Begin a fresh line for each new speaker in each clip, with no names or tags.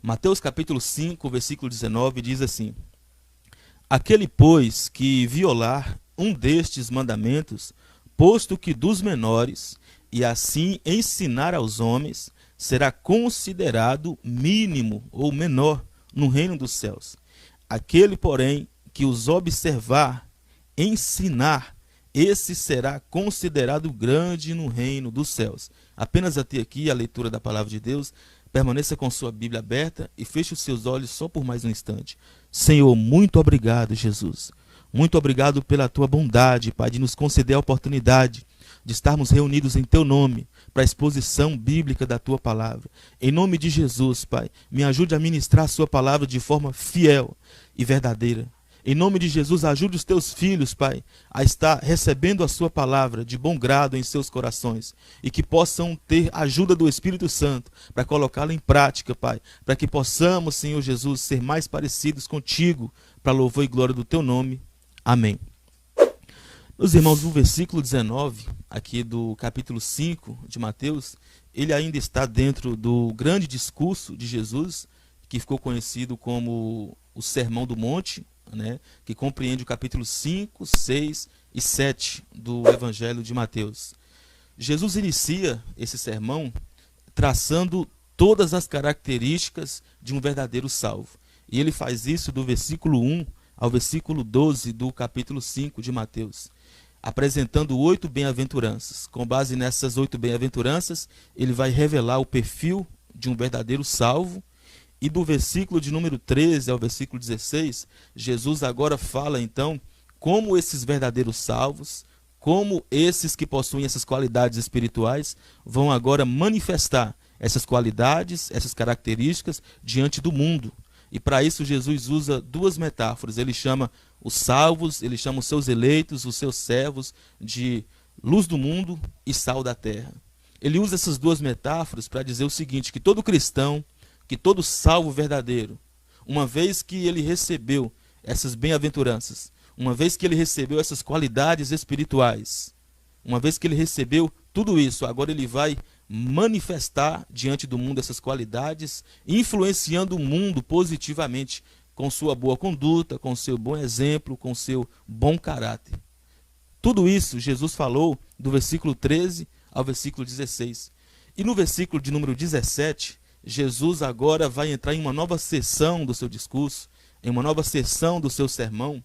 Mateus capítulo 5, versículo 19 diz assim: Aquele, pois, que violar um destes mandamentos, posto que dos menores, e assim ensinar aos homens, será considerado mínimo ou menor no reino dos céus. Aquele, porém, que os observar, ensinar, esse será considerado grande no reino dos céus. Apenas até aqui a leitura da palavra de Deus. Permaneça com sua Bíblia aberta e feche os seus olhos só por mais um instante. Senhor, muito obrigado, Jesus. Muito obrigado pela tua bondade, Pai, de nos conceder a oportunidade de estarmos reunidos em teu nome para a exposição bíblica da tua palavra. Em nome de Jesus, Pai, me ajude a ministrar a sua palavra de forma fiel e verdadeira. Em nome de Jesus, ajude os teus filhos, Pai, a estar recebendo a sua palavra de bom grado em seus corações e que possam ter ajuda do Espírito Santo para colocá-la em prática, Pai, para que possamos, Senhor Jesus, ser mais parecidos contigo, para louvor e glória do teu nome. Amém. Meus irmãos, no versículo 19, aqui do capítulo 5 de Mateus, ele ainda está dentro do grande discurso de Jesus, que ficou conhecido como o Sermão do Monte, né, que compreende o capítulo 5, 6 e 7 do Evangelho de Mateus. Jesus inicia esse sermão traçando todas as características de um verdadeiro salvo. E ele faz isso do versículo 1 ao versículo 12 do capítulo 5 de Mateus, apresentando 8 bem-aventuranças. Com base nessas 8 bem-aventuranças, ele vai revelar o perfil de um verdadeiro salvo. E do versículo de número 13 ao versículo 16, Jesus agora fala então como esses verdadeiros salvos, como esses que possuem essas qualidades espirituais, vão agora manifestar essas qualidades, essas características diante do mundo. E para isso Jesus usa duas metáforas. Ele chama os salvos, ele chama os seus eleitos, os seus servos, de luz do mundo e sal da terra. Ele usa essas duas metáforas para dizer o seguinte, que todo cristão, que todo salvo verdadeiro, uma vez que ele recebeu essas bem-aventuranças, uma vez que ele recebeu essas qualidades espirituais, uma vez que ele recebeu tudo isso, agora ele vai manifestar diante do mundo essas qualidades, influenciando o mundo positivamente com sua boa conduta, com seu bom exemplo, com seu bom caráter. Tudo isso Jesus falou do versículo 13 ao versículo 16. E no versículo de número 17, Jesus agora vai entrar em uma nova sessão do seu discurso, em uma nova sessão do seu sermão.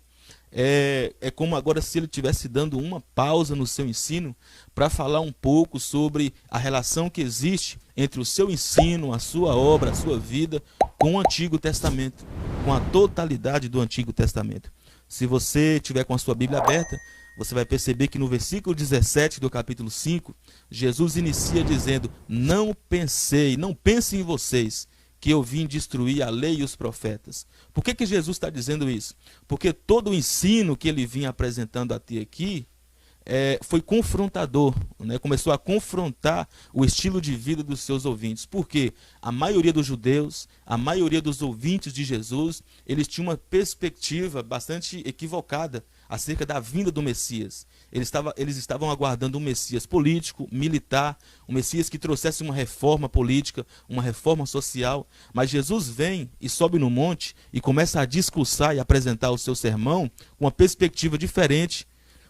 É como agora se ele estivesse dando uma pausa no seu ensino para falar um pouco sobre a relação que existe entre o seu ensino, a sua obra, a sua vida com o Antigo Testamento, com a totalidade do Antigo Testamento. Se você tiver com a sua Bíblia aberta, você vai perceber que no versículo 17 do capítulo 5, Jesus inicia dizendo: não pensem em vocês que eu vim destruir a lei e os profetas. Por que Jesus está dizendo isso? Porque todo o ensino que ele vinha apresentando até aqui foi confrontador, né? Começou a confrontar o estilo de vida dos seus ouvintes. Porque a maioria dos judeus, a maioria dos ouvintes de Jesus, eles tinham uma perspectiva bastante equivocada acerca da vinda do Messias. Eles estavam aguardando um Messias político, militar, um Messias que trouxesse uma reforma política, uma reforma social. Mas Jesus vem e sobe no monte e começa a discursar e apresentar o seu sermão com uma perspectiva diferente,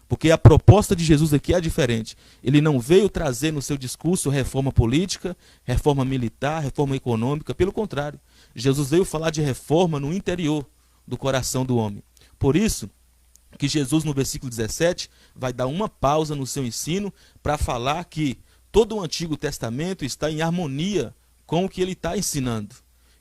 porque a proposta de Jesus aqui é diferente. Ele não veio trazer no seu discurso reforma política, reforma militar, reforma econômica. Pelo contrário, Jesus veio falar de reforma no interior do coração do homem. Por isso que Jesus, no versículo 17, vai dar uma pausa no seu ensino para falar que todo o Antigo Testamento está em harmonia com o que ele está ensinando.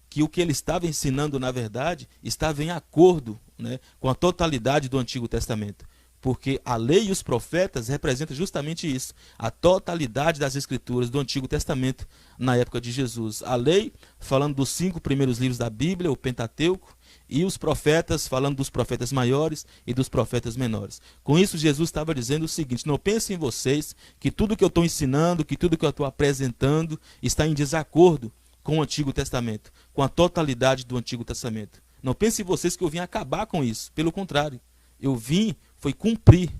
Que o que ele estava ensinando, na verdade, estava em acordo, né, com a totalidade do Antigo Testamento. Porque a lei e os profetas representam justamente isso, a totalidade das escrituras do Antigo Testamento na época de Jesus. A lei falando dos 5 primeiros livros da Bíblia, o Pentateuco, e os profetas falando dos profetas maiores e dos profetas menores. Com isso, Jesus estava dizendo o seguinte: não pensem em vocês que tudo que eu estou ensinando, que tudo que eu estou apresentando está em desacordo com o Antigo Testamento, com a totalidade do Antigo Testamento. Não pensem em vocês que eu vim acabar com isso, pelo contrário, eu vim foi cumprir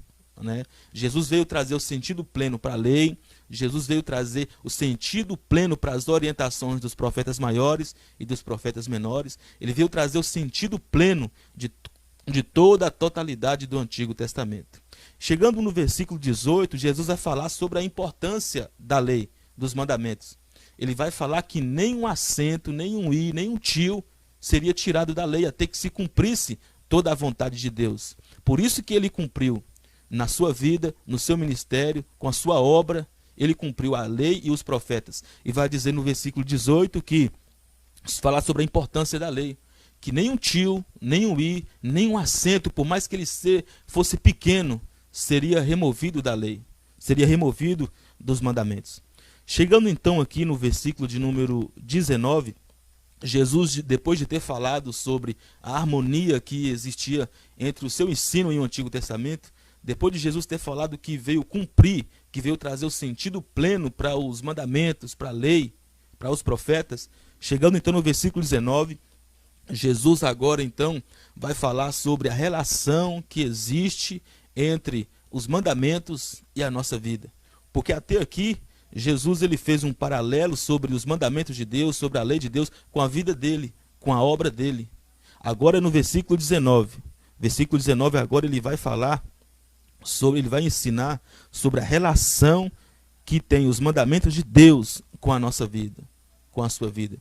né? Jesus veio trazer o sentido pleno para a lei, Jesus veio trazer o sentido pleno para as orientações dos profetas maiores e dos profetas menores. Ele veio trazer o sentido pleno de toda a totalidade do Antigo Testamento. Chegando no versículo 18, Jesus vai falar sobre a importância da lei, dos mandamentos. Ele vai falar que nem um acento, nem um i, nem um tio seria tirado da lei, até que se cumprisse toda a vontade de Deus. Por isso que ele cumpriu na sua vida, no seu ministério, com a sua obra, ele cumpriu a lei e os profetas. E vai dizer no versículo 18 que falar sobre a importância da lei, que nem um tio, nem um i, nem um acento, por mais que ele fosse pequeno, seria removido da lei, seria removido dos mandamentos. Chegando então aqui no versículo de número 19, Jesus, depois de ter falado sobre a harmonia que existia entre o seu ensino e o Antigo Testamento, depois de Jesus ter falado que veio cumprir, que veio trazer o sentido pleno para os mandamentos, para a lei, para os profetas, chegando então no versículo 19, Jesus agora então vai falar sobre a relação que existe entre os mandamentos e a nossa vida. Porque até aqui, Jesus ele fez um paralelo sobre os mandamentos de Deus, sobre a lei de Deus, com a vida dele, com a obra dele. Agora no versículo 19 agora ele vai falar sobre, ele vai ensinar sobre a relação que tem os mandamentos de Deus com a nossa vida, com a sua vida.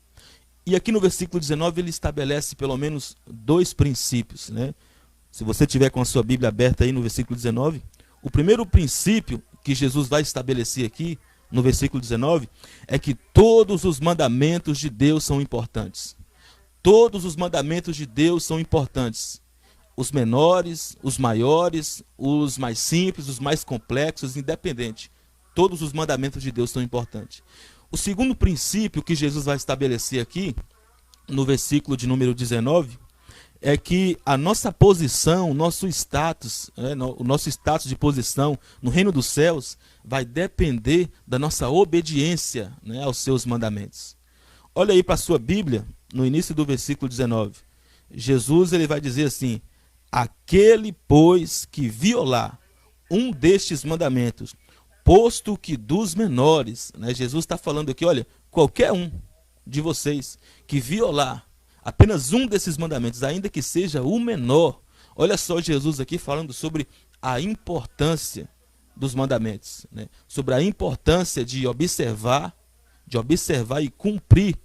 E aqui no versículo 19 ele estabelece pelo menos dois princípios, né? Se você tiver com a sua Bíblia aberta aí no versículo 19, o primeiro princípio que Jesus vai estabelecer aqui no versículo 19 é que todos os mandamentos de Deus são importantes. Todos os mandamentos de Deus são importantes. Os menores, os maiores, os mais simples, os mais complexos, independente. Todos os mandamentos de Deus são importantes. O segundo princípio que Jesus vai estabelecer aqui, no versículo de número 19, é que a nossa posição, o nosso status de posição no reino dos céus vai depender da nossa obediência, né, aos seus mandamentos. Olha aí para a sua Bíblia, no início do versículo 19. Jesus ele vai dizer assim: aquele, pois, que violar um destes mandamentos, posto que dos menores, né, Jesus está falando aqui, olha, qualquer um de vocês que violar apenas um desses mandamentos, ainda que seja o menor, olha só Jesus aqui falando sobre a importância dos mandamentos, né? Sobre a importância de observar e cumprir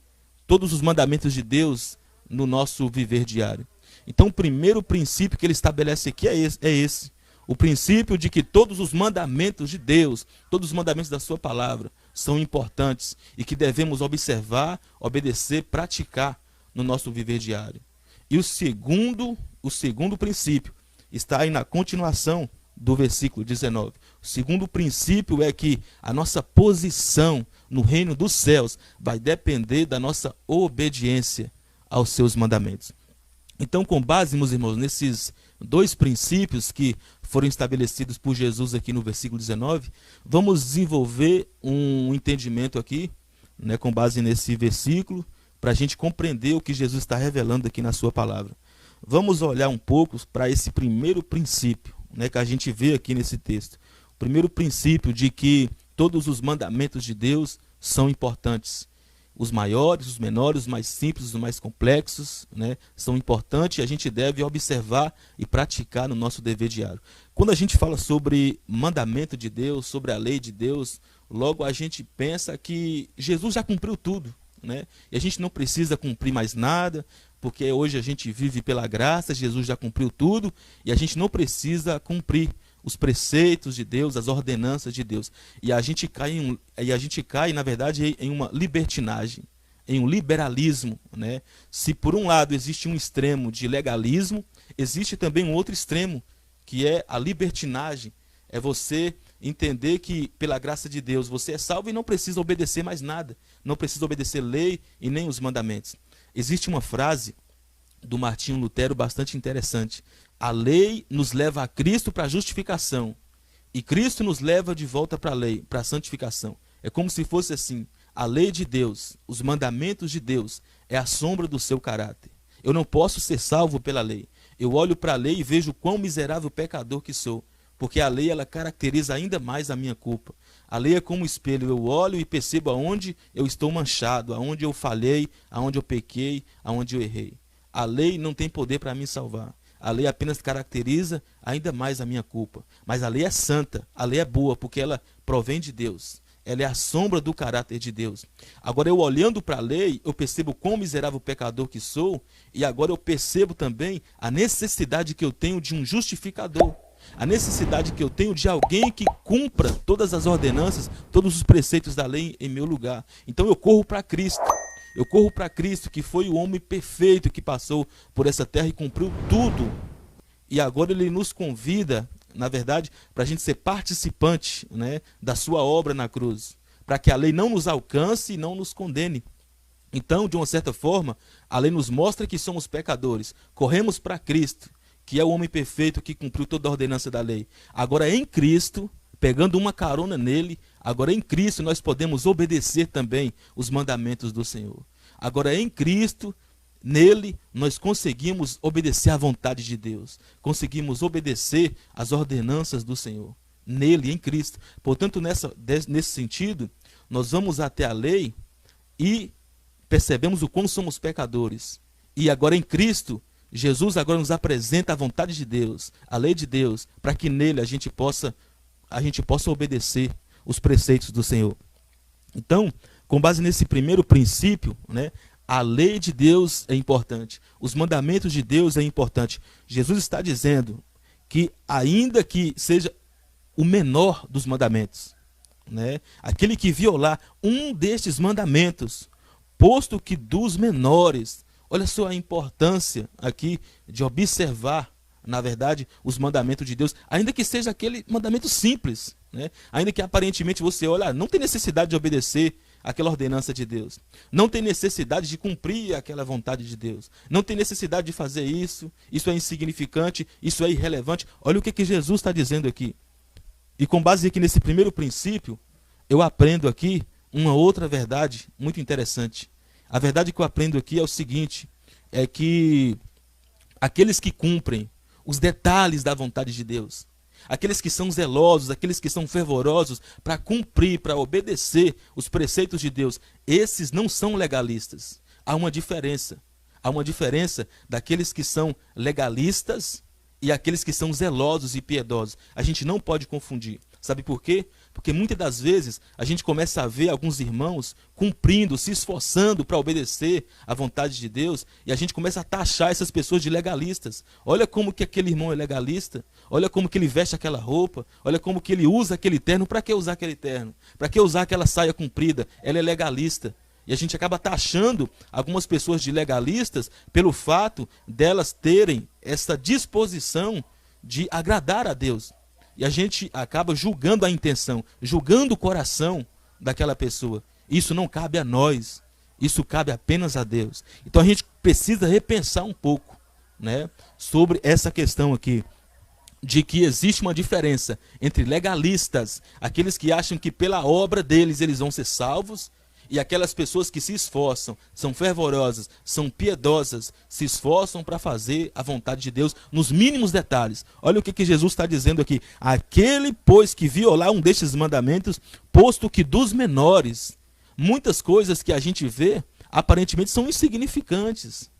todos os mandamentos de Deus no nosso viver diário. Então o primeiro princípio que ele estabelece aqui é esse. O princípio de que todos os mandamentos de Deus, todos os mandamentos da sua palavra são importantes e que devemos observar, obedecer, praticar no nosso viver diário. E o segundo princípio está aí na continuação do versículo 19. O segundo princípio é que a nossa posição no reino dos céus vai depender da nossa obediência aos seus mandamentos. Então, com base, meus irmãos, nesses dois princípios que foram estabelecidos por Jesus aqui no versículo 19, vamos desenvolver um entendimento aqui, né, com base nesse versículo, para a gente compreender o que Jesus está revelando aqui na sua palavra. Vamos olhar um pouco para esse primeiro princípio, né, que a gente vê aqui nesse texto. O primeiro princípio de que todos os mandamentos de Deus são importantes. Os maiores, os menores, os mais simples, os mais complexos, né, são importantes e a gente deve observar e praticar no nosso dever diário. Quando a gente fala sobre mandamento de Deus, sobre a lei de Deus, logo a gente pensa que Jesus já cumpriu tudo, né? E a gente não precisa cumprir mais nada, porque hoje a gente vive pela graça, Jesus já cumpriu tudo e a gente não precisa cumprir os preceitos de Deus, as ordenanças de Deus. E a gente cai, na verdade, em uma libertinagem, em um liberalismo, né? Se por um lado existe um extremo de legalismo, existe também um outro extremo, que é a libertinagem. É você entender que, pela graça de Deus, você é salvo e não precisa obedecer mais nada. Não precisa obedecer lei e nem os mandamentos. Existe uma frase do Martinho Lutero bastante interessante. A lei nos leva a Cristo para a justificação. E Cristo nos leva de volta para a lei, para a santificação. É como se fosse assim. A lei de Deus, os mandamentos de Deus, é a sombra do seu caráter. Eu não posso ser salvo pela lei. Eu olho para a lei e vejo quão miserável pecador que sou. porque a lei ela caracteriza ainda mais a minha culpa. A lei é como um espelho, eu olho e percebo aonde eu estou manchado, aonde eu falhei, aonde eu pequei, aonde eu errei. A lei não tem poder para me salvar. A lei apenas caracteriza ainda mais a minha culpa. Mas a lei é santa, a lei é boa, porque ela provém de Deus. Ela é a sombra do caráter de Deus. Agora, eu olhando para a lei, eu percebo quão miserável pecador que sou, e agora eu percebo também a necessidade que eu tenho de um justificador. A necessidade que eu tenho de alguém que cumpra todas as ordenanças, todos os preceitos da lei em meu lugar. Então eu corro para Cristo. Eu corro para Cristo, que foi o homem perfeito que passou por essa terra e cumpriu tudo. E agora ele nos convida, na verdade, para a gente ser participante, né, da sua obra na cruz. Para que a lei não nos alcance e não nos condene. Então, de uma certa forma, a lei nos mostra que somos pecadores. Corremos para Cristo, que é o homem perfeito que cumpriu toda a ordenança da lei. Agora em Cristo, pegando uma carona nele, agora em Cristo nós podemos obedecer também os mandamentos do Senhor. Agora em Cristo, nele, nós conseguimos obedecer à vontade de Deus. Conseguimos obedecer às ordenanças do Senhor. Nele, em Cristo. Portanto, nesse sentido, nós vamos até a lei e percebemos o quão somos pecadores. E agora em Cristo, Jesus agora nos apresenta a vontade de Deus, a lei de Deus, para que nele a gente possa obedecer os preceitos do Senhor. Então, com base nesse primeiro princípio, né, a lei de Deus é importante, os mandamentos de Deus é importante. Jesus está dizendo que ainda que seja o menor dos mandamentos, né, aquele que violar um destes mandamentos, posto que dos menores. Olha só a importância aqui de observar, na verdade, os mandamentos de Deus, ainda que seja aquele mandamento simples, né? Ainda que aparentemente você olha, não tem necessidade de obedecer aquela ordenança de Deus, não tem necessidade de cumprir aquela vontade de Deus, não tem necessidade de fazer isso é insignificante, isso é irrelevante. Olha o que Jesus está dizendo aqui. E com base aqui nesse primeiro princípio, eu aprendo aqui uma outra verdade muito interessante. A verdade que eu aprendo aqui é o seguinte, é que aqueles que cumprem os detalhes da vontade de Deus, aqueles que são zelosos, aqueles que são fervorosos para cumprir, para obedecer os preceitos de Deus, esses não são legalistas. Há uma diferença. Há uma diferença daqueles que são legalistas e aqueles que são zelosos e piedosos. A gente não pode confundir. Sabe por quê? Porque muitas das vezes a gente começa a ver alguns irmãos cumprindo, se esforçando para obedecer à vontade de Deus, e a gente começa a taxar essas pessoas de legalistas. Olha como que aquele irmão é legalista, olha como que ele veste aquela roupa, olha como que ele usa aquele terno. Para que usar aquele terno? Para que usar aquela saia comprida? Ela é legalista. E a gente acaba taxando algumas pessoas de legalistas pelo fato delas terem essa disposição de agradar a Deus. E a gente acaba julgando a intenção, julgando o coração daquela pessoa. Isso não cabe a nós, isso cabe apenas a Deus. Então a gente precisa repensar um pouco, né, sobre essa questão aqui, de que existe uma diferença entre legalistas, aqueles que acham que pela obra deles eles vão ser salvos, e aquelas pessoas que se esforçam, são fervorosas, são piedosas, se esforçam para fazer a vontade de Deus nos mínimos detalhes. Olha o que Jesus está dizendo aqui. Aquele, pois, que violar um destes mandamentos, posto que dos menores, muitas coisas que a gente vê, aparentemente são insignificantes.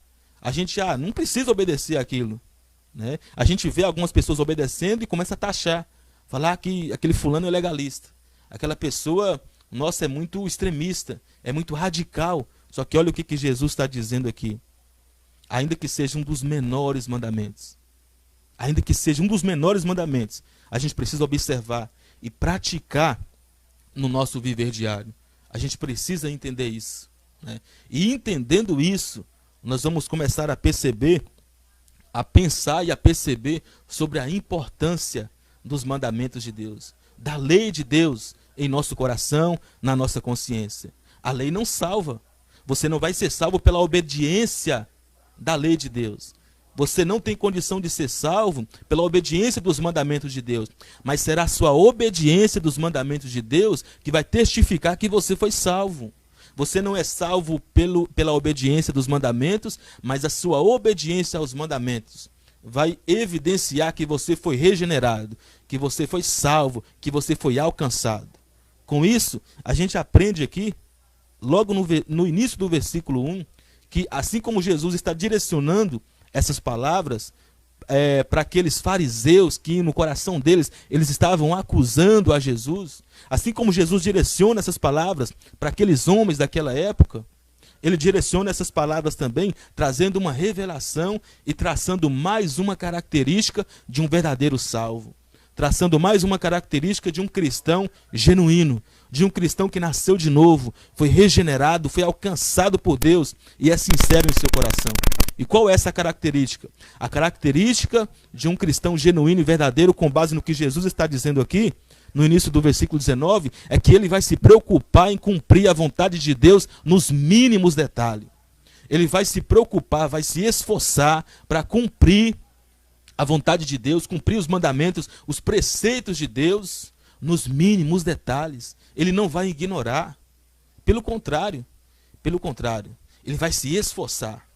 A gente não precisa obedecer aquilo, né? A gente vê algumas pessoas obedecendo e começa a taxar, falar que aquele fulano é legalista, aquela pessoa... Nossa, é muito extremista, é muito radical. Só que olha o que Jesus está dizendo aqui. Ainda que seja um dos menores mandamentos, ainda que seja um dos menores mandamentos, a gente precisa observar e praticar no nosso viver diário. A gente precisa entender isso, né? E entendendo isso, nós vamos começar a perceber, a pensar e a perceber sobre a importância dos mandamentos de Deus, da lei de Deus, em nosso coração, na nossa consciência. A lei não salva. Você não vai ser salvo pela obediência da lei de Deus. Você não tem condição de ser salvo pela obediência dos mandamentos de Deus. Mas será a sua obediência dos mandamentos de Deus que vai testificar que você foi salvo. Você não é salvo pela obediência dos mandamentos, mas a sua obediência aos mandamentos vai evidenciar que você foi regenerado, que você foi salvo, que você foi alcançado. Com isso, a gente aprende aqui, logo no início do versículo 1, que assim como Jesus está direcionando essas palavras para aqueles fariseus que no coração deles eles estavam acusando a Jesus, assim como Jesus direciona essas palavras para aqueles homens daquela época, ele direciona essas palavras também trazendo uma revelação e traçando mais uma característica de um verdadeiro salvo, traçando mais uma característica de um cristão genuíno, de um cristão que nasceu de novo, foi regenerado, foi alcançado por Deus e é sincero em seu coração. E qual é essa característica? A característica de um cristão genuíno e verdadeiro, com base no que Jesus está dizendo aqui, no início do versículo 19, é que ele vai se preocupar em cumprir a vontade de Deus nos mínimos detalhes. Ele vai se preocupar, vai se esforçar para cumprir a vontade de Deus, cumprir os mandamentos, os preceitos de Deus nos mínimos detalhes. Ele não vai ignorar. Pelo contrário, ele vai se esforçar.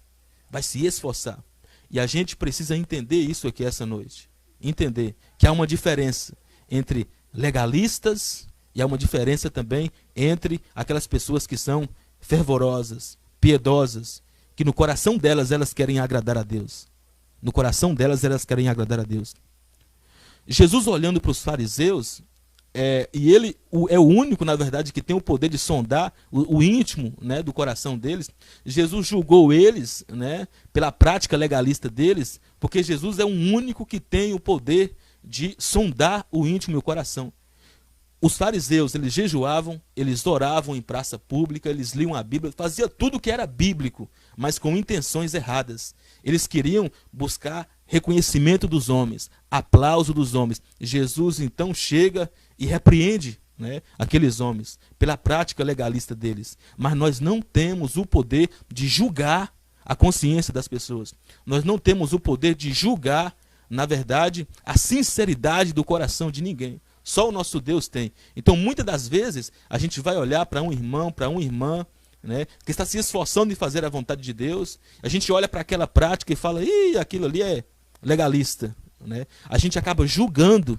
Vai se esforçar. E a gente precisa entender isso aqui essa noite. Entender que há uma diferença entre legalistas e há uma diferença também entre aquelas pessoas que são fervorosas, piedosas, que no coração delas elas querem agradar a Deus. No coração delas elas querem agradar a Deus. Jesus olhando para os fariseus, e ele é o único, na verdade, que tem o poder de sondar o íntimo, né, do coração deles. Jesus julgou eles, né, pela prática legalista deles, porque Jesus é o único que tem o poder de sondar o íntimo e o coração. Os fariseus, eles jejuavam, eles oravam em praça pública, eles liam a Bíblia, faziam tudo o que era bíblico, mas com intenções erradas. Eles queriam buscar reconhecimento dos homens, aplauso dos homens. Jesus então chega e repreende, né, aqueles homens pela prática legalista deles. Mas nós não temos o poder de julgar a consciência das pessoas. Nós não temos o poder de julgar, na verdade, a sinceridade do coração de ninguém. Só o nosso Deus tem. Então, muitas das vezes, a gente vai olhar para um irmão, para uma irmã, né, que está se esforçando em fazer a vontade de Deus. A gente olha para aquela prática e fala, ih, aquilo ali é legalista. Né? A gente acaba julgando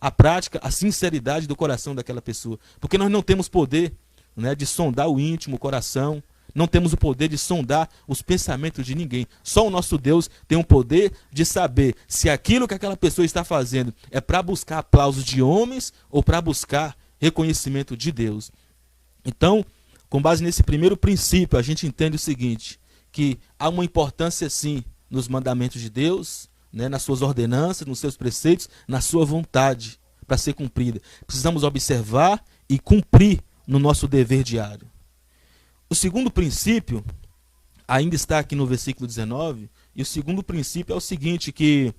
a prática, a sinceridade do coração daquela pessoa. Porque nós não temos poder, né, de sondar o íntimo, o coração. Não temos o poder de sondar os pensamentos de ninguém. Só o nosso Deus tem o poder de saber se aquilo que aquela pessoa está fazendo é para buscar aplausos de homens ou para buscar reconhecimento de Deus. Então, com base nesse primeiro princípio, a gente entende o seguinte, que há uma importância sim nos mandamentos de Deus, né, nas suas ordenanças, nos seus preceitos, na sua vontade para ser cumprida. Precisamos observar e cumprir no nosso dever diário. O segundo princípio, ainda está aqui no versículo 19, e o segundo princípio é o seguinte, que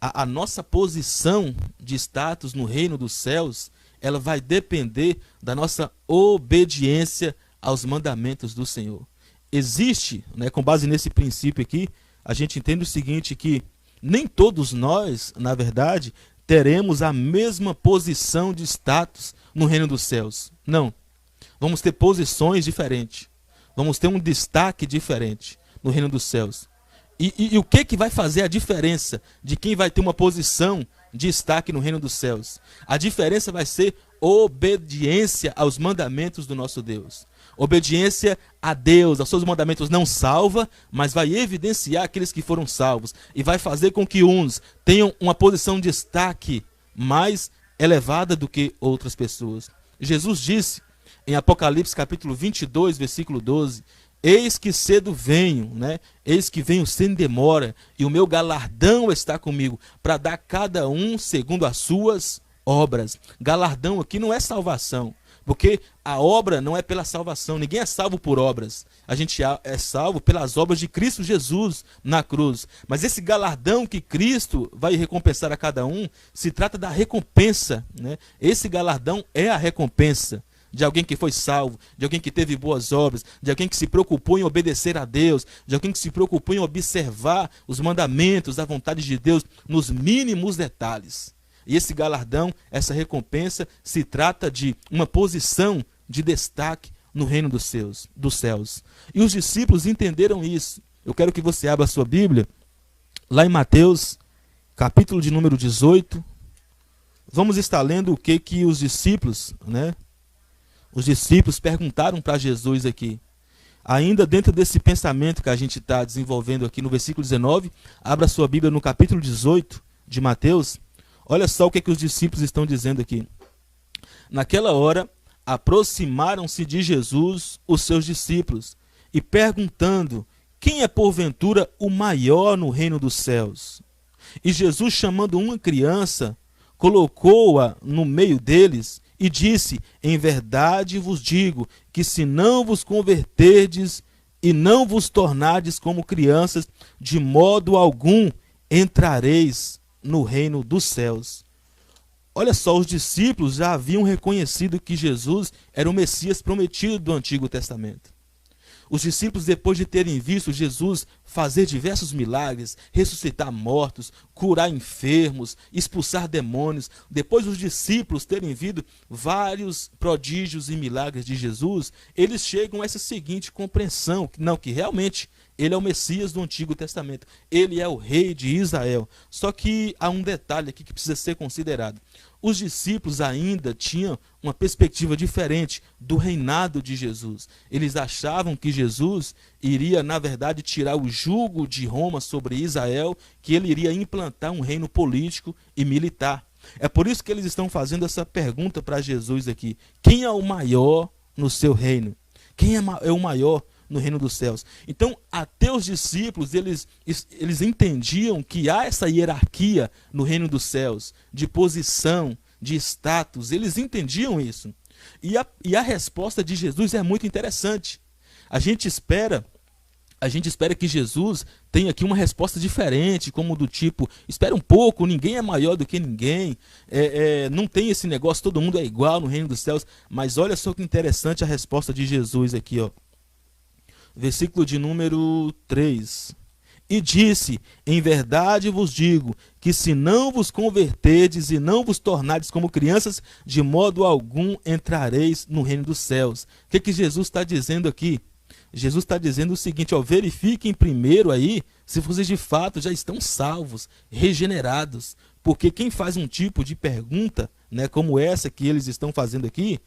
a nossa posição de status no reino dos céus, ela vai depender da nossa obediência aos mandamentos do Senhor. Existe, né, com base nesse princípio aqui, a gente entende o seguinte, que nem todos nós, na verdade, teremos a mesma posição de status no reino dos céus. Não. Vamos ter posições diferentes. Vamos ter um destaque diferente no reino dos céus. E o que vai fazer a diferença de quem vai ter uma posição de destaque no reino dos céus? A diferença vai ser obediência aos mandamentos do nosso Deus. Obediência a Deus, aos seus mandamentos não salva, mas vai evidenciar aqueles que foram salvos. E vai fazer com que uns tenham uma posição de destaque mais elevada do que outras pessoas. Jesus disse em Apocalipse capítulo 22, versículo 12, eis que cedo venho, né? Eis que venho sem demora, e o meu galardão está comigo, para dar a cada um segundo as suas obras. Galardão aqui não é salvação, porque a obra não é pela salvação, ninguém é salvo por obras. A gente é salvo pelas obras de Cristo Jesus na cruz. Mas esse galardão que Cristo vai recompensar a cada um, se trata da recompensa, né? Esse galardão é a recompensa de alguém que foi salvo, de alguém que teve boas obras, de alguém que se preocupou em obedecer a Deus, de alguém que se preocupou em observar os mandamentos, a vontade de Deus nos mínimos detalhes. E esse galardão, essa recompensa, se trata de uma posição de destaque no reino dos céus. E os discípulos entenderam isso. Eu quero que você abra a sua Bíblia, lá em Mateus, capítulo de número 18, vamos estar lendo o que os discípulos, né? Os discípulos perguntaram para Jesus aqui. Ainda dentro desse pensamento que a gente está desenvolvendo aqui no versículo 19, abra sua Bíblia no capítulo 18 de Mateus. Olha só o que os discípulos estão dizendo aqui. Naquela hora, aproximaram-se de Jesus os seus discípulos e perguntando: quem é porventura o maior no reino dos céus? E Jesus, chamando uma criança, colocou-a no meio deles e disse: em verdade vos digo que se não vos converterdes e não vos tornardes como crianças, de modo algum entrareis no reino dos céus. Olha só, os discípulos já haviam reconhecido que Jesus era o Messias prometido do Antigo Testamento. Os discípulos, depois de terem visto Jesus fazer diversos milagres, ressuscitar mortos, curar enfermos, expulsar demônios, depois dos discípulos terem visto vários prodígios e milagres de Jesus, eles chegam a essa seguinte compreensão, que realmente ele é o Messias do Antigo Testamento, ele é o rei de Israel. Só que há um detalhe aqui que precisa ser considerado. Os discípulos ainda tinham uma perspectiva diferente do reinado de Jesus. Eles achavam que Jesus iria, na verdade, tirar o jugo de Roma sobre Israel, que ele iria implantar um reino político e militar. É por isso que eles estão fazendo essa pergunta para Jesus aqui. Quem é o maior no seu reino? Quem é o maior no reino dos céus? Então, até os discípulos, eles entendiam que há essa hierarquia no reino dos céus, de posição, de status, eles entendiam isso. E a resposta de Jesus é muito interessante. A gente espera que Jesus tenha aqui uma resposta diferente, como do tipo: espera um pouco, ninguém é maior do que ninguém, não tem esse negócio, todo mundo é igual no reino dos céus. Mas olha só que interessante a resposta de Jesus aqui, ó. Versículo de número 3. E disse: em verdade vos digo que se não vos converterdes e não vos tornardes como crianças, de modo algum entrareis no reino dos céus. O que Jesus está dizendo aqui? Jesus está dizendo o seguinte, ó: verifiquem primeiro aí se vocês de fato já estão salvos, regenerados. Porque quem faz um tipo de pergunta, né, como essa que eles estão fazendo aqui,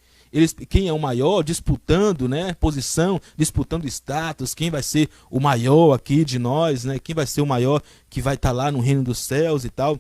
quem é o maior, disputando, né, posição, disputando status, quem vai ser o maior aqui de nós, né, quem vai ser o maior que vai estar lá no reino dos céus e tal.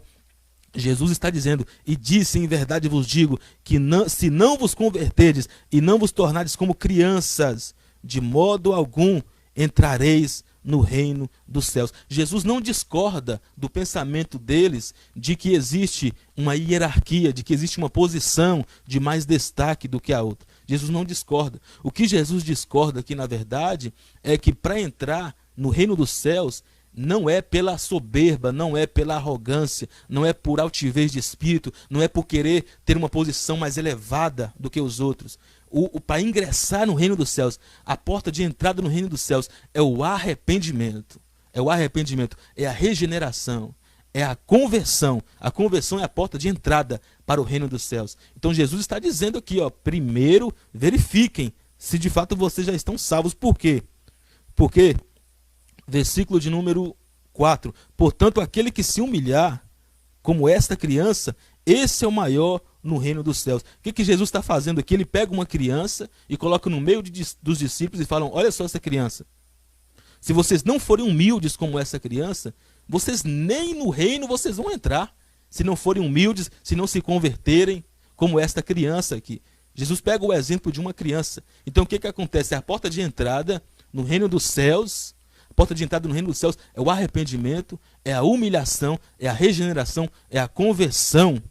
Jesus está dizendo: e disse, em verdade vos digo, que se não vos converterdes e não vos tornardes como crianças, de modo algum entrareis no reino dos céus. Jesus não discorda do pensamento deles de que existe uma hierarquia, de que existe uma posição de mais destaque do que a outra. Jesus não discorda. O que Jesus discorda aqui, na verdade, é que para entrar no reino dos céus não é pela soberba, não é pela arrogância, não é por altivez de espírito, não é por querer ter uma posição mais elevada do que os outros. Para ingressar no reino dos céus, a porta de entrada no reino dos céus é o arrependimento. É o arrependimento, é a regeneração, é a conversão. A conversão é a porta de entrada para o reino dos céus. Então Jesus está dizendo aqui, ó, primeiro verifiquem se de fato vocês já estão salvos. Por quê? Porque, versículo de número 4, portanto, aquele que se humilhar como esta criança, esse é o maior no reino dos céus. O que Jesus está fazendo aqui? Ele pega uma criança e coloca no meio dos discípulos e falam: olha só essa criança. Se vocês não forem humildes como essa criança, vocês nem no reino vocês vão entrar. Se não forem humildes, se não se converterem como esta criança aqui. Jesus pega o exemplo de uma criança. Então o que acontece? A porta de entrada no reino dos céus, a porta de entrada no reino dos céus é o arrependimento, é a humilhação, é a regeneração, é a conversão.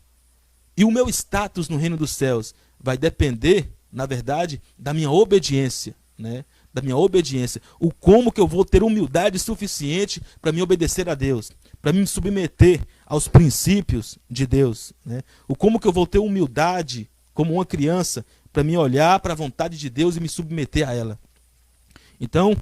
E o meu status no reino dos céus vai depender, na verdade, da minha obediência, né? Da minha obediência. O como que eu vou ter humildade suficiente para me obedecer a Deus, para me submeter aos princípios de Deus, né? O como que eu vou ter humildade como uma criança para me olhar para a vontade de Deus e me submeter a ela. Então,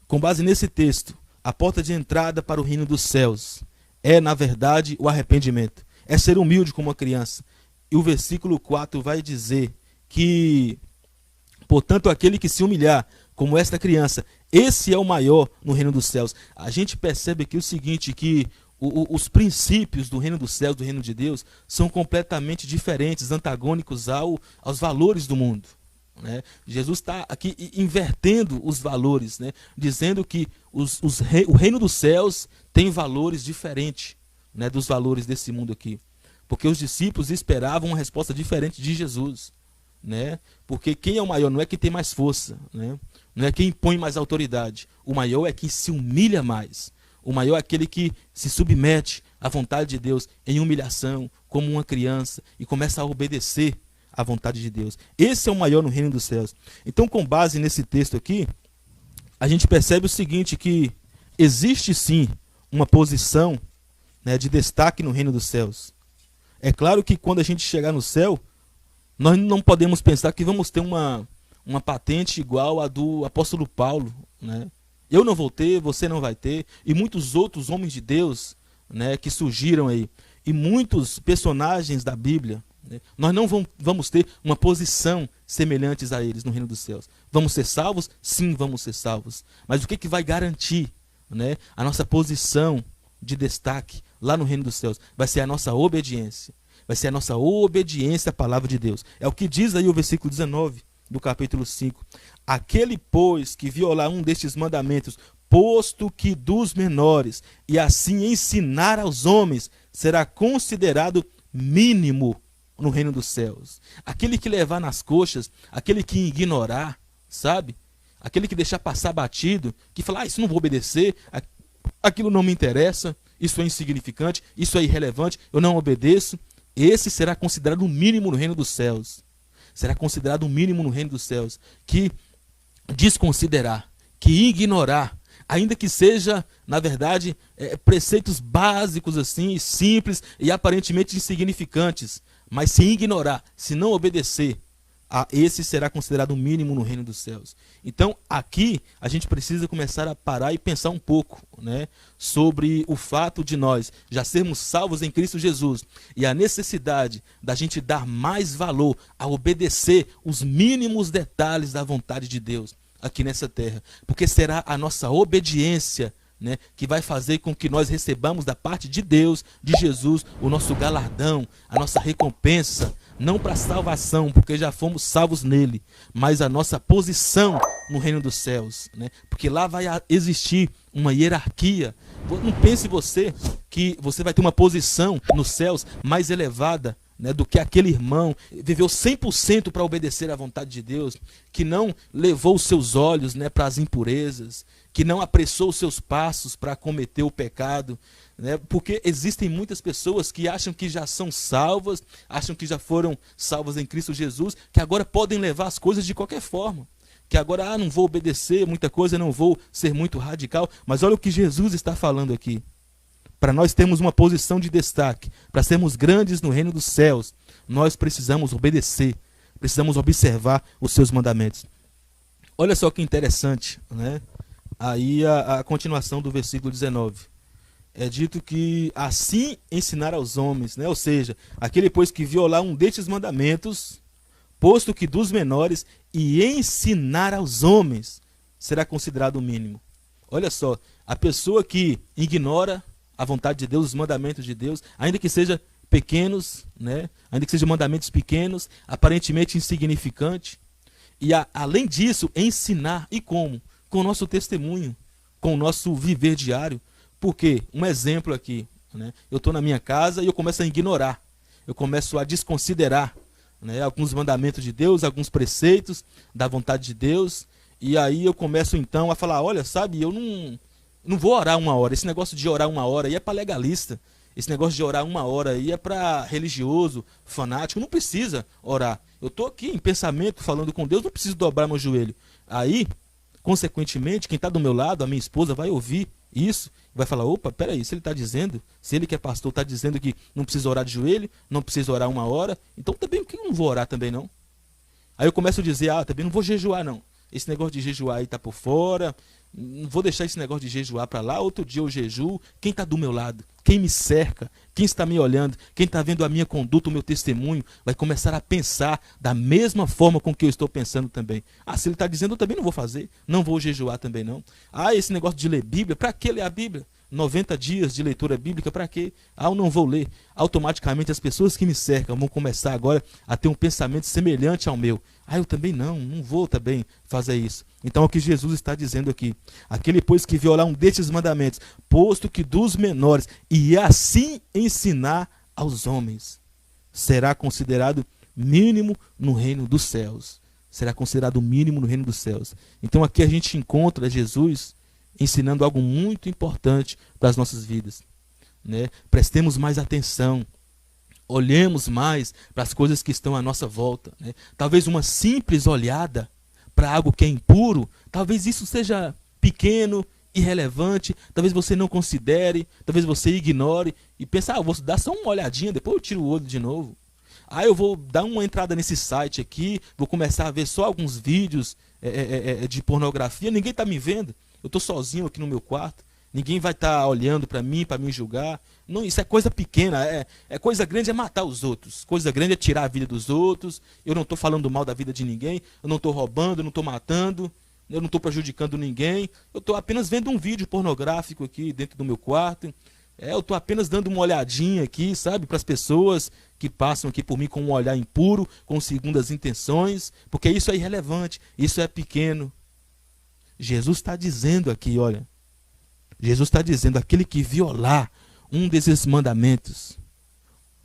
com base nesse texto, a porta de entrada para o reino dos céus é, na verdade, o arrependimento. É ser humilde como uma criança. E o versículo 4 vai dizer que, portanto, aquele que se humilhar como esta criança, esse é o maior no reino dos céus. A gente percebe aqui o seguinte, que os princípios do reino dos céus, do reino de Deus, são completamente diferentes, antagônicos aos valores do mundo. Né? Jesus está aqui invertendo os valores, né? Dizendo que o reino dos céus tem valores diferentes, né, dos valores desse mundo aqui. Porque os discípulos esperavam uma resposta diferente de Jesus. Né? Porque quem é o maior não é quem tem mais força, né? Não é quem impõe mais autoridade. O maior é quem se humilha mais. O maior é aquele que se submete à vontade de Deus em humilhação, como uma criança, e começa a obedecer à vontade de Deus. Esse é o maior no reino dos céus. Então, com base nesse texto aqui, a gente percebe o seguinte, que existe sim uma posição, né, de destaque no reino dos céus. É claro que quando a gente chegar no céu, nós não podemos pensar que vamos ter uma patente igual a do apóstolo Paulo, né? Eu não vou ter, você não vai ter, e muitos outros homens de Deus, né, que surgiram aí, e muitos personagens da Bíblia, né, nós não vamos ter uma posição semelhantes a eles no reino dos céus. Vamos ser salvos? Sim, vamos ser salvos. Mas o que vai garantir, né, a nossa posição de destaque lá no reino dos céus? Vai ser a nossa obediência. Vai ser a nossa obediência à palavra de Deus. É o que diz aí o versículo 19 do capítulo 5. Aquele, pois, que violar um destes mandamentos, posto que dos menores, e assim ensinar aos homens, será considerado mínimo no reino dos céus. Aquele que levar nas coxas, aquele que ignorar, sabe? Aquele que deixar passar batido, que falar, isso não vou obedecer, aquilo não me interessa, isso é insignificante, isso é irrelevante, eu não obedeço. Esse será considerado o mínimo no reino dos céus. Será considerado o mínimo no reino dos céus. Que desconsiderar, que ignorar, ainda que seja, na verdade, preceitos básicos assim, simples e aparentemente insignificantes, mas se ignorar, se não obedecer, esse será considerado o mínimo no reino dos céus. Então, aqui, a gente precisa começar a parar e pensar um pouco, né, sobre o fato de nós já sermos salvos em Cristo Jesus e a necessidade da gente dar mais valor a obedecer os mínimos detalhes da vontade de Deus aqui nessa terra. Porque será a nossa obediência, né, que vai fazer com que nós recebamos da parte de Deus, de Jesus, o nosso galardão, a nossa recompensa, não para salvação, porque já fomos salvos nele, mas a nossa posição no reino dos céus, né? Porque lá vai existir uma hierarquia. Não pense você que você vai ter uma posição nos céus mais elevada, né, do que aquele irmão viveu 100% para obedecer à vontade de Deus, que não levou os seus olhos, né, para as impurezas, que não apressou os seus passos para cometer o pecado, né? Porque existem muitas pessoas que acham que já são salvas, acham que já foram salvas em Cristo Jesus, que agora podem levar as coisas de qualquer forma, que agora não vou obedecer muita coisa, não vou ser muito radical. Mas olha o que Jesus está falando aqui. Para nós termos uma posição de destaque, para sermos grandes no reino dos céus, nós precisamos obedecer, precisamos observar os seus mandamentos. Olha só que interessante, né? Aí a continuação do versículo 19. É dito que assim ensinar aos homens, né? Ou seja, aquele pois que violar um destes mandamentos, posto que dos menores, e ensinar aos homens, será considerado o mínimo. Olha só, a pessoa que ignora a vontade de Deus, os mandamentos de Deus, ainda que sejam pequenos, né? Ainda que sejam mandamentos pequenos, aparentemente insignificantes, e além disso, ensinar, e como? Com o nosso testemunho, com o nosso viver diário. Porque, um exemplo aqui, né? Eu estou na minha casa e eu começo a ignorar, eu começo a desconsiderar, né, alguns mandamentos de Deus, alguns preceitos da vontade de Deus, e aí eu começo então a falar, olha, sabe, eu não vou orar 1 hora, esse negócio de orar 1 hora aí é para legalista, esse negócio de orar 1 hora aí é para religioso, fanático, não precisa orar. Eu estou aqui em pensamento falando com Deus, não preciso dobrar meu joelho. Aí, consequentemente, quem está do meu lado, a minha esposa, vai ouvir isso, vai falar, opa, peraí, se ele está dizendo, se ele que é pastor está dizendo que não precisa orar de joelho, não precisa orar 1 hora, então também que eu não vou orar também não. Aí eu começo a dizer, também não vou jejuar não, esse negócio de jejuar aí está por fora, não vou deixar esse negócio de jejuar para lá, outro dia eu jejuo. Quem está do meu lado, quem me cerca, quem está me olhando, quem está vendo a minha conduta, o meu testemunho, vai começar a pensar da mesma forma com que eu estou pensando também. Se ele está dizendo, eu também não vou fazer, não vou jejuar também não. Esse negócio de ler Bíblia, para que ler a Bíblia? 90 dias de leitura bíblica, para quê? Eu não vou ler. Automaticamente as pessoas que me cercam vão começar agora a ter um pensamento semelhante ao meu. Eu também não vou também fazer isso. Então é o que Jesus está dizendo aqui. Aquele, pois, que violar um destes mandamentos, posto que dos menores, e assim ensinar aos homens, será considerado mínimo no reino dos céus. Será considerado mínimo no reino dos céus. Então aqui a gente encontra Jesus ensinando algo muito importante para as nossas vidas, né? Prestemos mais atenção, olhemos mais para as coisas que estão à nossa volta, né? Talvez uma simples olhada para algo que é impuro, talvez isso seja pequeno, irrelevante, talvez você não considere, talvez você ignore e pense, eu vou dar só uma olhadinha, depois eu tiro o olho de novo. Eu vou dar uma entrada nesse site aqui, vou começar a ver só alguns vídeos de pornografia, ninguém está me vendo. Eu estou sozinho aqui no meu quarto, ninguém vai estar olhando para mim, para me julgar. Não, isso é coisa pequena, coisa grande é matar os outros, coisa grande é tirar a vida dos outros. Eu não estou falando mal da vida de ninguém, eu não estou roubando, eu não estou matando, eu não estou prejudicando ninguém. Eu estou apenas vendo um vídeo pornográfico aqui dentro do meu quarto. Eu estou apenas dando uma olhadinha aqui, sabe, para as pessoas que passam aqui por mim com um olhar impuro, com segundas intenções, porque isso é irrelevante, isso é pequeno. Jesus está dizendo aqui, olha, Jesus está dizendo, aquele que violar um desses mandamentos,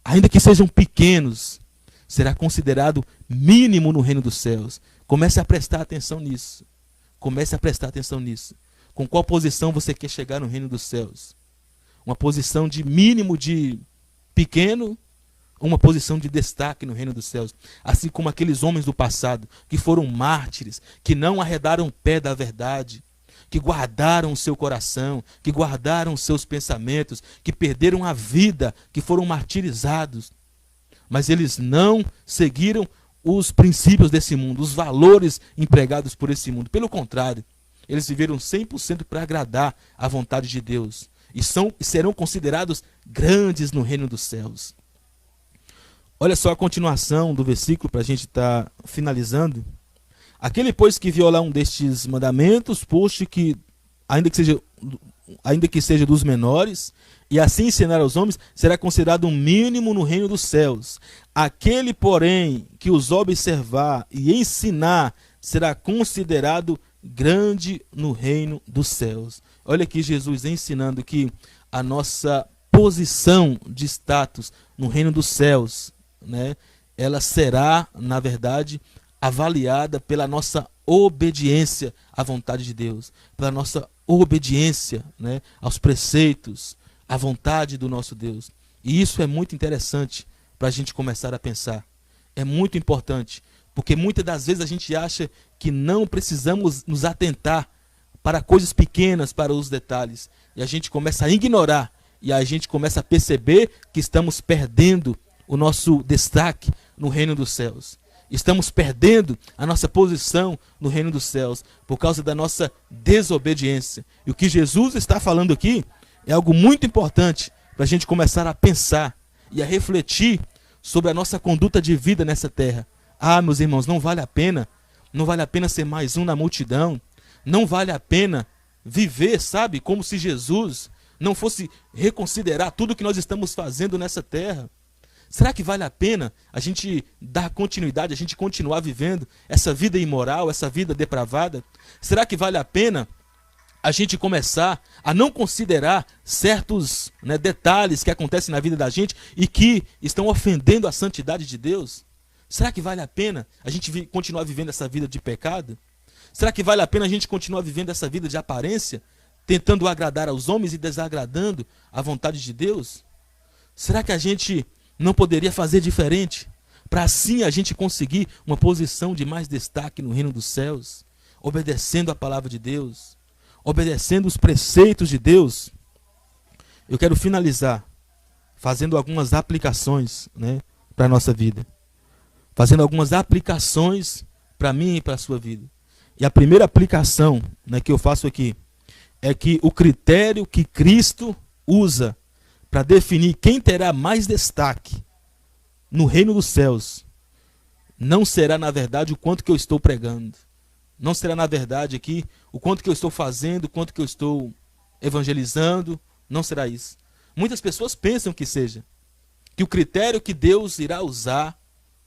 ainda que sejam pequenos, será considerado mínimo no reino dos céus. Comece a prestar atenção nisso. Comece a prestar atenção nisso. Com qual posição você quer chegar no reino dos céus? Uma posição de mínimo de pequeno, uma posição de destaque no reino dos céus, assim como aqueles homens do passado que foram mártires, que não arredaram o pé da verdade, que guardaram o seu coração, que guardaram os seus pensamentos, que perderam a vida, que foram martirizados, mas eles não seguiram os princípios desse mundo, os valores empregados por esse mundo. Pelo contrário, eles viveram 100% para agradar a vontade de Deus e serão considerados grandes no reino dos céus. Olha só a continuação do versículo para a gente estar finalizando. Aquele, pois, que violar um destes mandamentos, posto que, ainda que seja dos menores, e assim ensinar aos homens, será considerado um mínimo no reino dos céus. Aquele, porém, que os observar e ensinar, será considerado grande no reino dos céus. Olha aqui Jesus ensinando que a nossa posição de status no reino dos céus, né, ela será, na verdade, avaliada pela nossa obediência à vontade de Deus, pela nossa obediência, né, aos preceitos, à vontade do nosso Deus. E isso é muito interessante para a gente começar a pensar. É muito importante, porque muitas das vezes a gente acha que não precisamos nos atentar para coisas pequenas, para os detalhes, e a gente começa a ignorar, e a gente começa a perceber que estamos perdendo o nosso destaque no reino dos céus. Estamos perdendo a nossa posição no reino dos céus por causa da nossa desobediência. E o que Jesus está falando aqui é algo muito importante para a gente começar a pensar e a refletir sobre a nossa conduta de vida nessa terra. Meus irmãos, não vale a pena ser mais um na multidão, não vale a pena viver, sabe, como se Jesus não fosse reconsiderar tudo que nós estamos fazendo nessa terra. Será que vale a pena a gente dar continuidade, a gente continuar vivendo essa vida imoral, essa vida depravada? Será que vale a pena a gente começar a não considerar certos, né, detalhes que acontecem na vida da gente e que estão ofendendo a santidade de Deus? Será que vale a pena a gente continuar vivendo essa vida de pecado? Será que vale a pena a gente continuar vivendo essa vida de aparência, tentando agradar aos homens e desagradando a vontade de Deus? Será que a gente não poderia fazer diferente, para assim a gente conseguir uma posição de mais destaque no reino dos céus, obedecendo a palavra de Deus, obedecendo os preceitos de Deus? Eu quero finalizar fazendo algumas aplicações, né, para a nossa vida, fazendo algumas aplicações para mim e para a sua vida. E a primeira aplicação, né, que eu faço aqui é que o critério que Cristo usa para definir quem terá mais destaque no reino dos céus não será, na verdade, o quanto que eu estou pregando. Não será, na verdade, aqui o quanto que eu estou fazendo, o quanto que eu estou evangelizando, Não será isso. Muitas pessoas pensam que seja. Que o critério que Deus irá usar,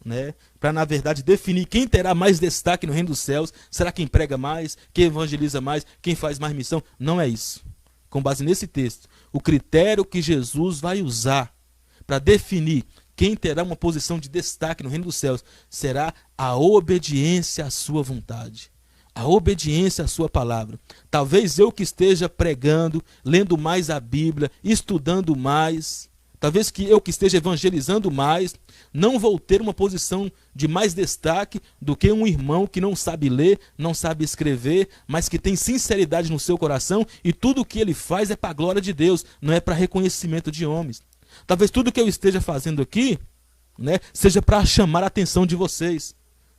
né, para na verdade definir quem terá mais destaque no reino dos céus, será quem prega mais, quem evangeliza mais, quem faz mais missão? Não é isso. Com base nesse texto, o critério que Jesus vai usar para definir quem terá uma posição de destaque no reino dos céus será a obediência à sua vontade, a obediência à sua palavra. Talvez eu que esteja pregando, lendo mais a Bíblia, estudando mais, talvez que eu que esteja evangelizando mais, não vou ter uma posição de mais destaque do que um irmão que não sabe ler, não sabe escrever, mas que tem sinceridade no seu coração e tudo o que ele faz é para a glória de Deus, não é para reconhecimento de homens. Talvez tudo que eu esteja fazendo aqui, né, seja para chamar a atenção de vocês,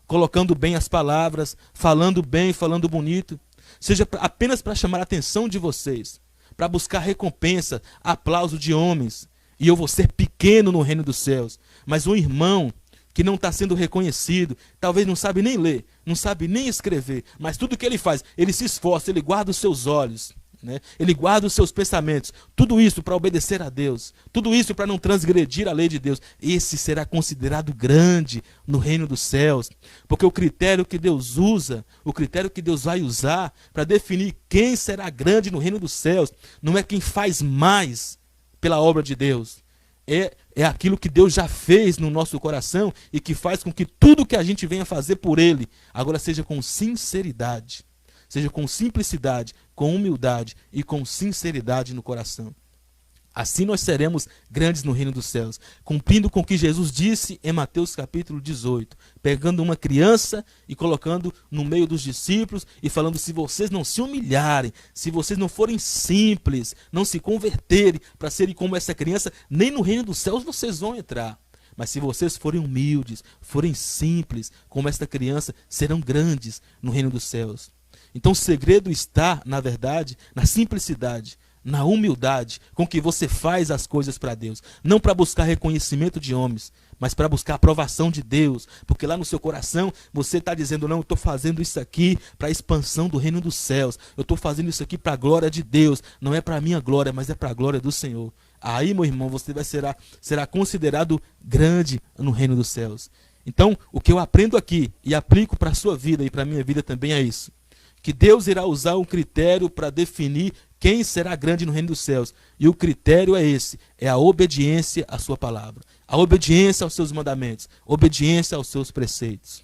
colocando bem as palavras, falando bem, falando bonito, seja apenas para chamar a atenção de vocês, para buscar recompensa, aplauso de homens, e eu vou ser pequeno no reino dos céus. Mas um irmão que não está sendo reconhecido, talvez não sabe nem ler, não sabe nem escrever, mas tudo que ele faz, ele se esforça, ele guarda os seus olhos, né? Ele guarda os seus pensamentos, tudo isso para obedecer a Deus, tudo isso para não transgredir a lei de Deus. Esse será considerado grande no reino dos céus, porque o critério que Deus usa, o critério que Deus vai usar para definir quem será grande no reino dos céus, não é quem faz mais pela obra de Deus, é aquilo que Deus já fez no nosso coração e que faz com que tudo que a gente venha fazer por Ele agora seja com sinceridade, seja com simplicidade, com humildade e com sinceridade no coração. Assim nós seremos grandes no reino dos céus, cumprindo com o que Jesus disse em Mateus capítulo 18, pegando uma criança e colocando no meio dos discípulos e falando: se vocês não se humilharem, se vocês não forem simples, não se converterem para serem como essa criança, nem no reino dos céus vocês vão entrar. Mas se vocês forem humildes, forem simples como esta criança, serão grandes no reino dos céus. Então o segredo está, na verdade, na simplicidade, na humildade com que você faz as coisas para Deus. Não para buscar reconhecimento de homens, mas para buscar a aprovação de Deus. Porque lá no seu coração você está dizendo: não, eu estou fazendo isso aqui para a expansão do reino dos céus. Eu estou fazendo isso aqui para a glória de Deus. Não é para a minha glória, mas é para a glória do Senhor. Aí, meu irmão, você será considerado grande no reino dos céus. Então, o que eu aprendo aqui e aplico para a sua vida e para a minha vida também é isso: que Deus irá usar um critério para definir quem será grande no reino dos céus. E o critério é esse, é a obediência à sua palavra, a obediência aos seus mandamentos, obediência aos seus preceitos.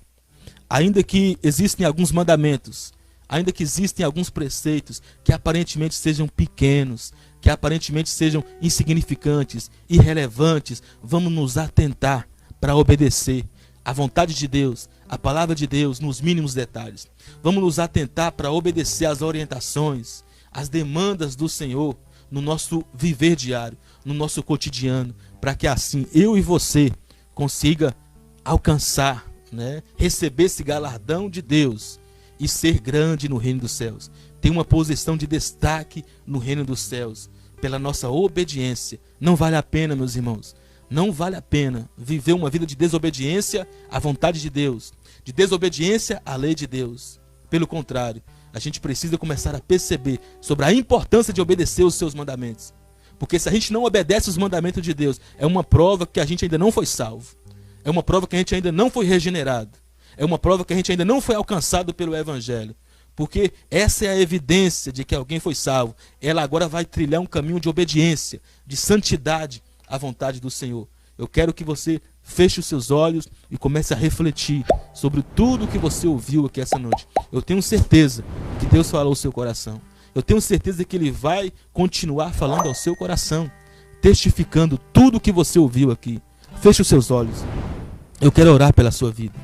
Ainda que existem alguns mandamentos, ainda que existem alguns preceitos que aparentemente sejam pequenos, que aparentemente sejam insignificantes, irrelevantes, vamos nos atentar para obedecer a vontade de Deus, a palavra de Deus nos mínimos detalhes. Vamos nos atentar para obedecer às orientações, às demandas do Senhor no nosso viver diário, no nosso cotidiano, para que assim eu e você consiga alcançar, né, receber esse galardão de Deus e ser grande no reino dos céus. Ter uma posição de destaque no reino dos céus pela nossa obediência. Não vale a pena, meus irmãos, não vale a pena viver uma vida de desobediência à vontade de Deus, de desobediência à lei de Deus. Pelo contrário, a gente precisa começar a perceber sobre a importância de obedecer os seus mandamentos. Porque se a gente não obedece os mandamentos de Deus, é uma prova que a gente ainda não foi salvo. É uma prova que a gente ainda não foi regenerado. É uma prova que a gente ainda não foi alcançado pelo Evangelho. Porque essa é a evidência de que alguém foi salvo. Ela agora vai trilhar um caminho de obediência, de santidade à vontade do Senhor. Eu quero que você feche os seus olhos e comece a refletir sobre tudo que você ouviu aqui essa noite. Eu tenho certeza que Deus falou ao seu coração. Eu tenho certeza que Ele vai continuar falando ao seu coração, testificando tudo que você ouviu aqui. Feche os seus olhos. Eu quero orar pela sua vida.